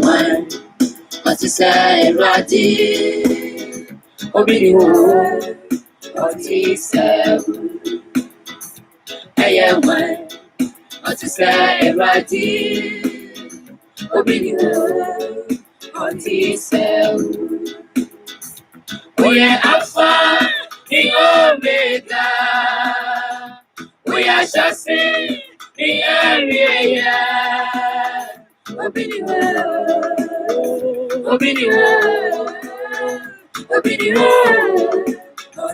one, what to say, Radi? Obini what he said. I am one, what to say, Radi? Obini what he said. We are Alpha, the Omega. We are Shasi, the area. Obini what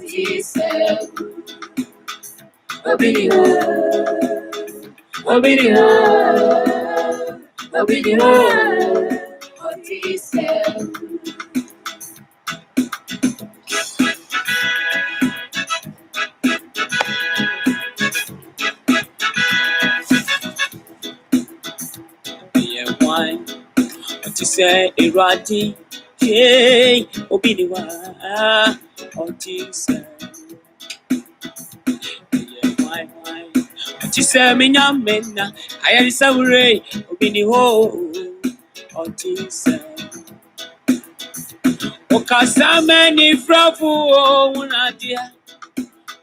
he said. Obini what he said. Wine, what you say, Iradi, yay, Obiniwa, what you say, wine, what you say, Minyamena, I am Samurai, Obiniho, what you say, Okasamani Frafu, Unadia,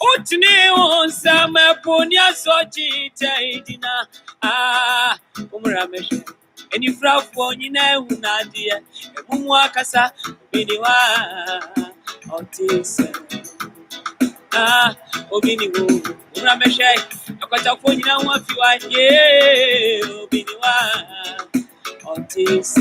Utni on Sama Punya Sochi, Taidina, Umramesh. And you frown for you know, Nadia, and Mumwakasa, Biniwa, Otis. Obini, Rameshay, I got a phone now, what you are, yeah, Biniwa, Otis.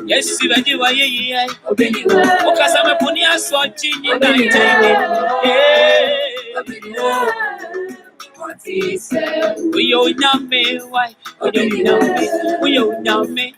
Yes, you are here. Okasama Punia Swatching in the we owe Yame, why? We owe Yame.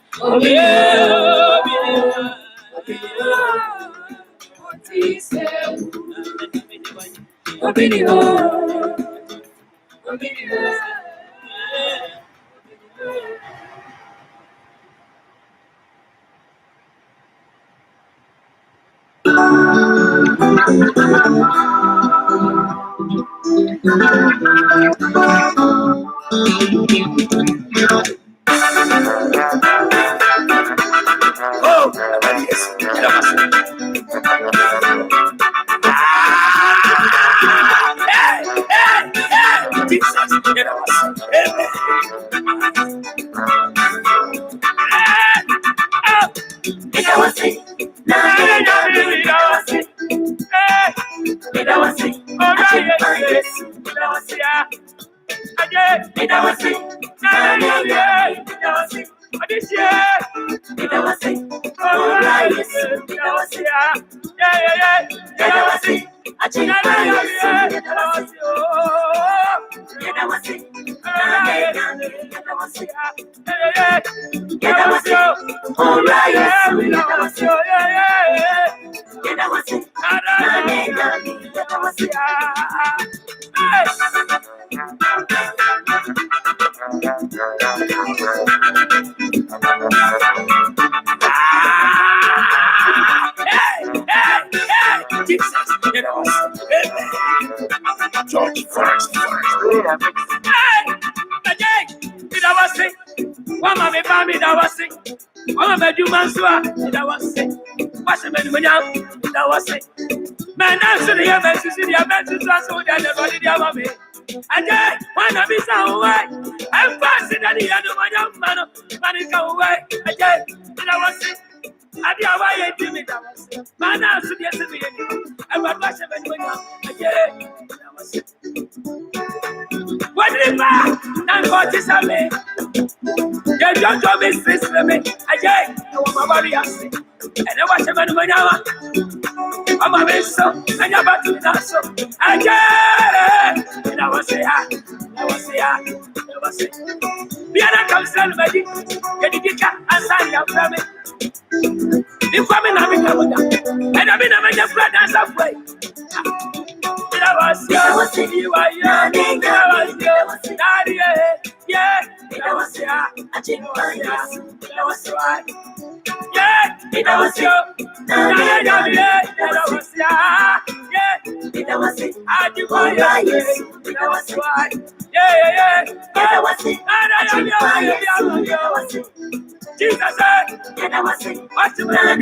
George first. That was it. One of my family that was it. One of my humans that was it. What's the man that was it? Man, I'm so the events to see the events to transfer the body of me. And then one of his own way. I'm faster than the other one young man. Man is away. And then that was it. I be away to me that was it. Man, I'm so the other. I'm not watching anyone. Again, that was it. What did it back? Now God is a me. You don't do me, sister. Me. Again, I want my body. And I watch a man when I want. I'm a mess, and you're about to be so. Again, and I was here. I was here. I was here. Be an account, somebody. Get the kicker and sign your family. You come in, I'm in the window. And I've been a man of blood and halfway. I was here. You are young. I was here. Yeah. I was here. I was here. Yeah, it was you. Jesus said, what's the man?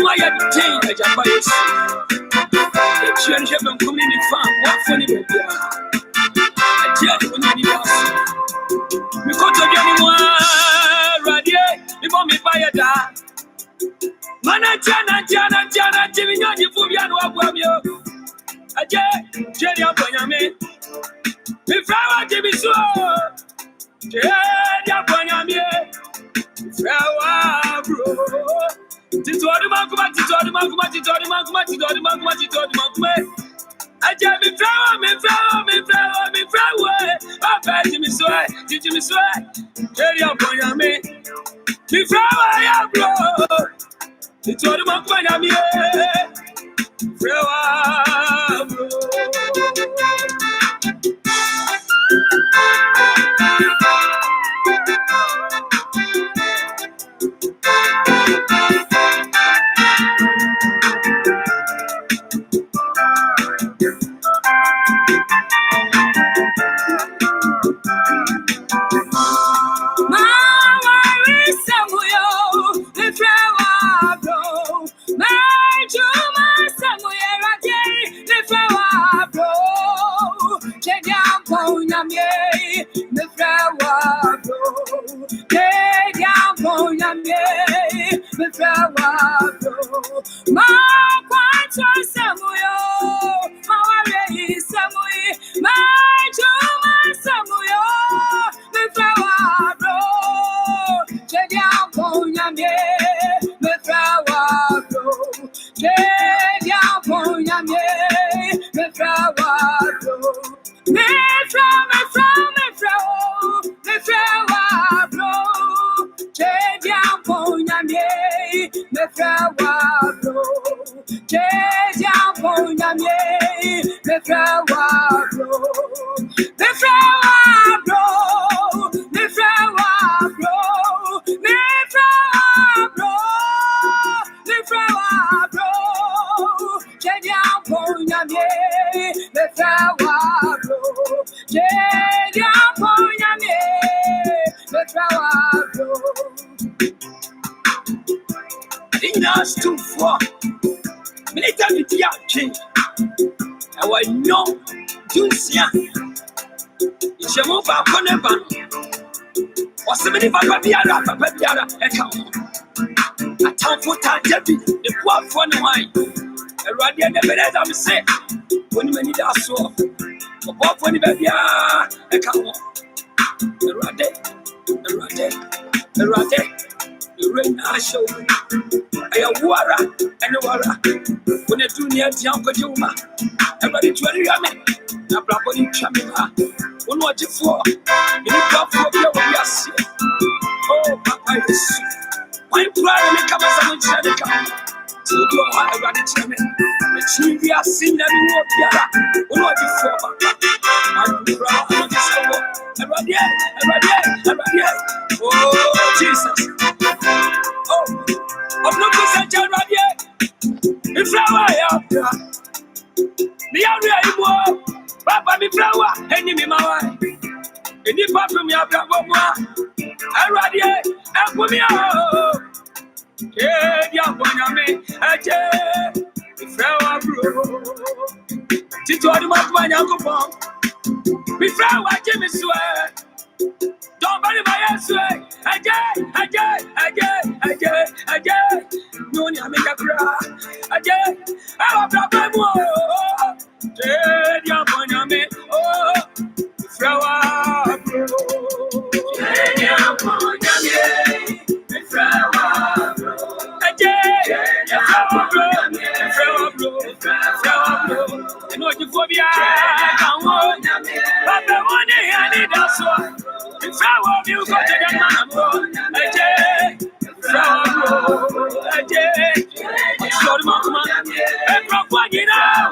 I had to change the Japanese. If you have a community farm, what funny baby? I tell you when you need us. We got to get one radiate, the mommy by a dad. Manajana, Jimmy, you put me on what you. I just, Jenny, I'm going to if I want to be so, Jenny, I'm going to be flower, bro. Tito the Magma, Tito the Magma, Tito the Magma, Tito the Magma, Tito the Magma. I just be flower, me flower. Papa, Jimmy Sway, Jimmy Sway. Jenny, I'm going to be flower, bro. Tito the Magma, I'm here. Flower, bro. Papa Biara, a town for Tanjabi, the poor fun wine. A radiant the bed of say, when you need us so, a poor funny baby, a cow. The rade, the rain I show. I am water and the water. When a junior Uncle Juma, everybody 20 men, a property champion. One watch it for, you got for your oh, Papa, yes. My brother, make up as a mechanic. So do I have a chairman. The TV has seen that you walk here. What is for my brother? Oh, Jesus. Oh, I'm not going to tell you. If I am the area you walk, Papa, me flower, and you be my wife. And if Papa, me have that I radiate, and put me out. Yeah, yeah, me, I just, if I were Tito the Magma, Uncle Pong. Before I Jimmy swear, don't bury my ass way. I no, I make a cry. I have a problem. Yeah, yeah, me, oh, flower, bro. Yeah, flower, bro. You know, you phobia, I want but the one I need us one. If I want you, go to the man, I saw the man, and propaganda,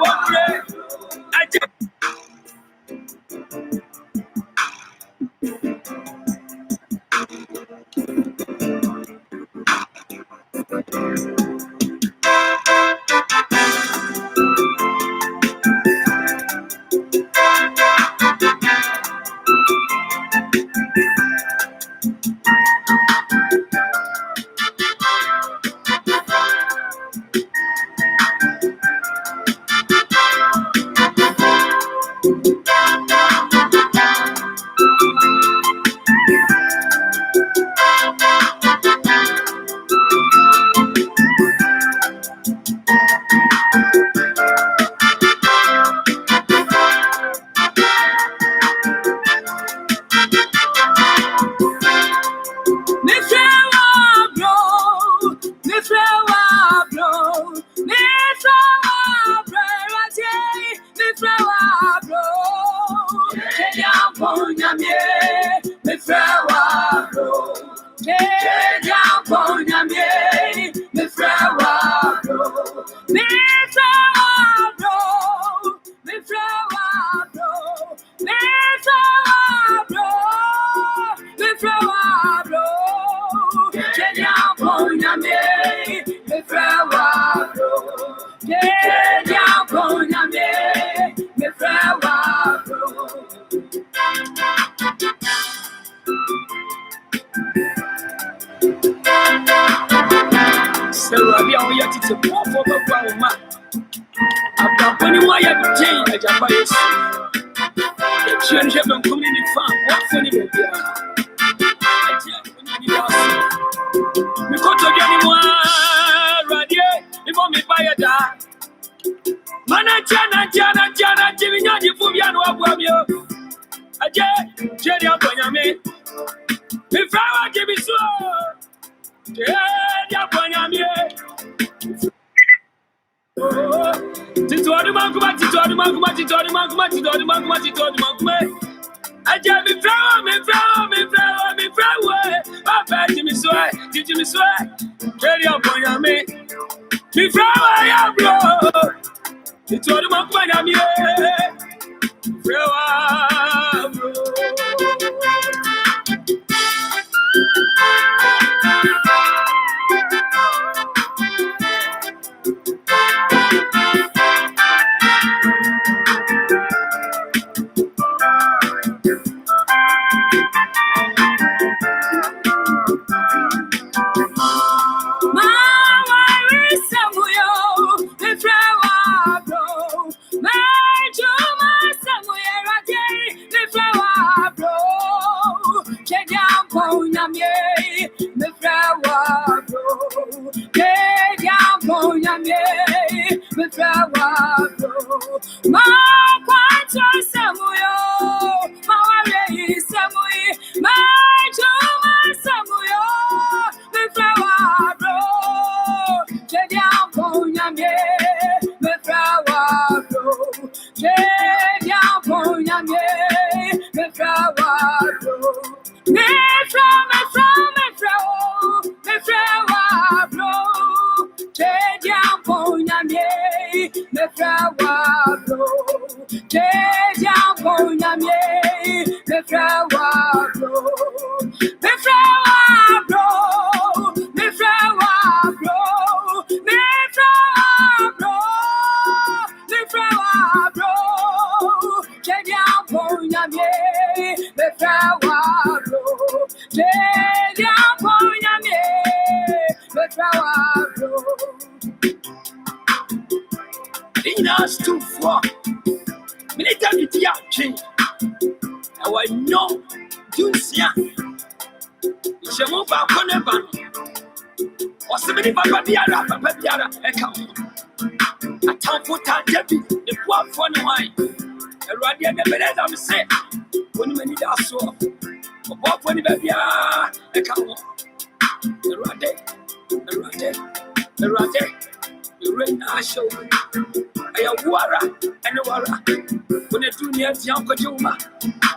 yeah, going on there, me flower, so I'll be on your to pour for the grandma. I've got why I'm changed at Japanese. The children have been coming in farm, what's any of you? I tell you, we got to get anyone, Radia, if only by a dad. Mana Jana, Jimmy, you for me, and what you? I just, Jenny, I'm going to make. If I give me so, yeah, I'm going to make. Tito Adumanguma, I just me flower, I bet you me so, did you me so? Jenny, I'm going to make. Me flower, I blow. Tito Adumanguma, I'm here. Flower, bro.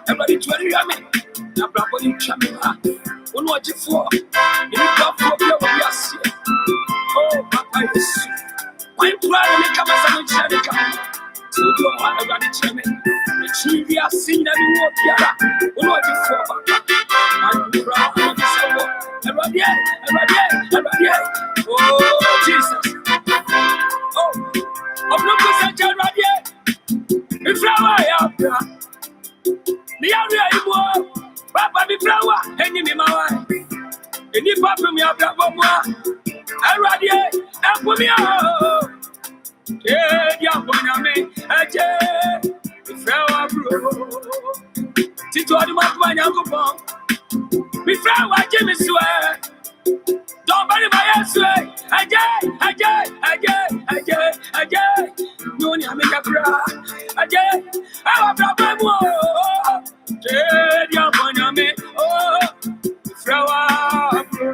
Everybody, 20 years, now, Bravo, you champion. One watch it for you. Got for your yes. Oh, Papa, yes. I'm proud of the Kamas and the Channel. So you are a rabbit chairman. The TV are seen that you walk here. One watch it for I'm proud of the Sabo. Everybody. Oh, Jesus. Oh, I'm not going to tell you. If I am here. The area you want, Papa be flower, and you be my wife. And you papa me up, Papa, I radiate, and put me out. Yeah, young boy, I mean, I just flower, bro. Tito, I'm my young boy. Be flower, Jimmy swear. Don't bury my ass way. I just. No, I make a cry. I have a problem. Yeah, me. Oh, flower, bro.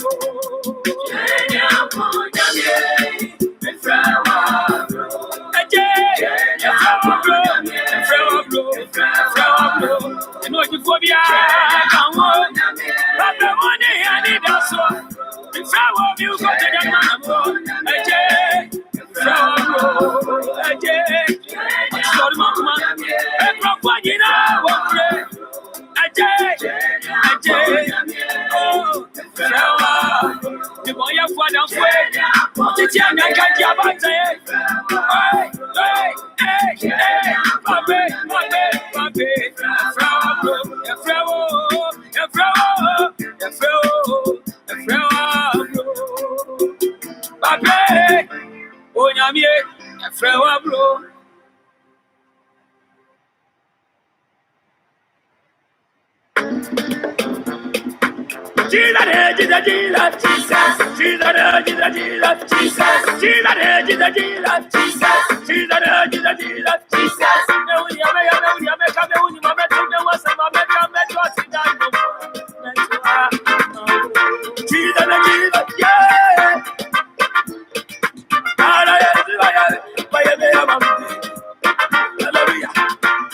Yeah, flower, bro. Flower, bro. You know you go behind. Come on. But the money I need also. Flower, you go to the man, bro. Flower, bro. I'm sorry, mama. I'm not going to oh, flower. The boy of one of way. What did you make a job at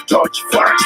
George Forrest.